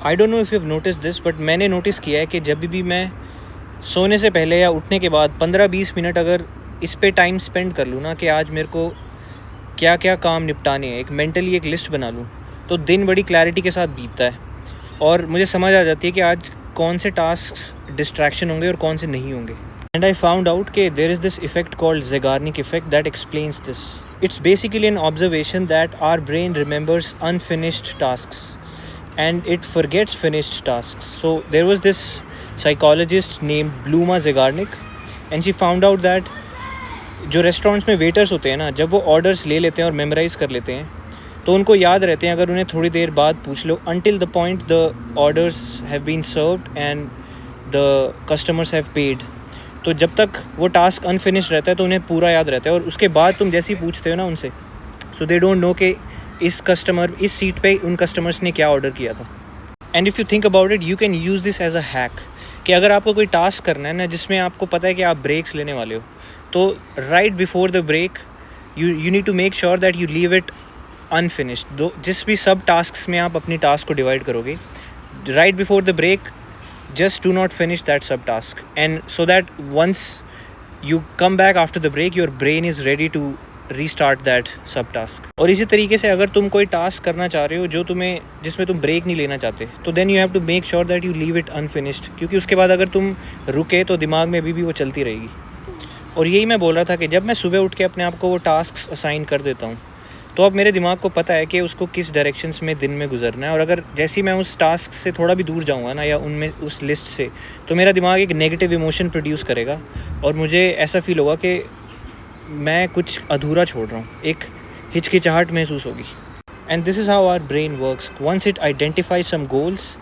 I don't know if you have notice this, but मैंने notice किया है कि जब भी मैं सोने से पहले या उठने के बाद 15-20 मिनट अगर इस पे टाइम स्पेंड कर लूँ ना कि आज मेरे को क्या क्या काम निपटाने हैं, एक मेंटली एक लिस्ट बना लूँ, तो दिन बड़ी क्लैरिटी के साथ बीतता है और मुझे समझ आ जाती है कि आज कौन से टास्क डिस्ट्रैक्शन होंगे और कौन से नहीं होंगे. एंड आई फाउंड आउट कि there is this effect called Zeigarnik effect that explains this. It's basically an observation that our brain remembers unfinished tasks and it forgets finished tasks. So there was this psychologist named Bluma Zeigarnik and she found out that जो restaurants में waiters होते हैं ना, जब वो orders ले लेते हैं और मेमोराइज़ कर लेते हैं तो उनको याद रहते हैं अगर उन्हें थोड़ी देर बाद पूछ लो, until the point the orders have been served and the customers have paid. तो जब तक वो टास्क अनफिनिश्ड रहता है तो उन्हें पूरा याद रहता है और उसके बाद तुम जैसे ही पूछते हो ना उनसे, सो दे डोंट नो कि इस सीट पे उन कस्टमर्स ने क्या ऑर्डर किया था. And if you think about it, you can use this as a hack कि अगर आपको कोई टास्क करना है ना जिसमें आपको पता है कि आप ब्रेक्स लेने वाले हो, तो right before the break you need to make sure that you leave it unfinished. दो जिस भी सब टास्क में आप अपनी टास्क को डिवाइड करोगे, right before the break just do not finish that subtask, and so that once you come back after the break your brain is ready to restart that subtask. और इसी तरीके से अगर तुम कोई टास्क करना चाह रहे हो जिसमें तुम ब्रेक नहीं लेना चाहते, तो then you have to make sure that you leave it unfinished, क्योंकि उसके बाद अगर तुम रुके तो दिमाग में अभी भी वो चलती रहेगी. और यही मैं बोल रहा था कि जब मैं सुबह उठ के अपने आप को वो टास्क असाइन कर देता हूँ तो अब मेरे दिमाग को पता है कि उसको किस डायरेक्शंस में दिन में गुजरना है, और अगर जैसे ही मैं उस टास्क से थोड़ा भी दूर जाऊंगा ना या उनमें उस लिस्ट से, तो मेरा दिमाग एक नेगेटिव इमोशन प्रोड्यूस करेगा और मुझे ऐसा फील होगा कि मैं कुछ अधूरा छोड़ रहा हूँ, एक हिचकिचाहट महसूस होगी. And this is how our brain works. Once it identify some goals,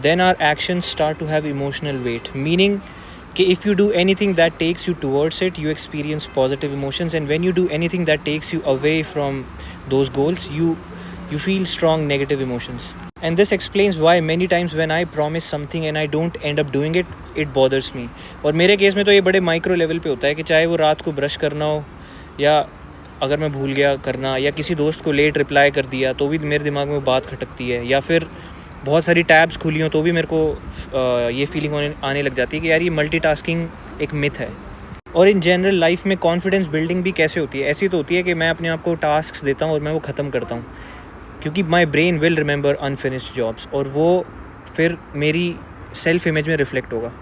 then our actions start to have emotional weight, meaning कि if you do anything that takes you towards it, you experience positive emotions, and when you do anything that takes you away from those goals, you feel strong negative emotions. And this explains why many times when I promise something and I don't end up doing it, it bothers me. और मेरे case में तो ये बड़े micro level पे होता है कि चाहे वो रात को ब्रश करना हो, या अगर मैं भूल गया करना, या किसी दोस्त को लेट रिप्लाई कर दिया तो भी मेरे दिमाग में वो बात खटकती है, या फिर बहुत सारी टैब्स खुली हो तो भी मेरे को ये फीलिंग आने लग जाती है कि यार ये मल्टीटास्किंग एक मिथ है. और इन जनरल लाइफ में कॉन्फिडेंस बिल्डिंग भी कैसे होती है? ऐसी तो होती है कि मैं अपने आप को टास्क देता हूँ और मैं वो ख़त्म करता हूँ, क्योंकि my brain will remember unfinished jobs, और वो फिर मेरी सेल्फ इमेज में रिफ्लेक्ट होगा.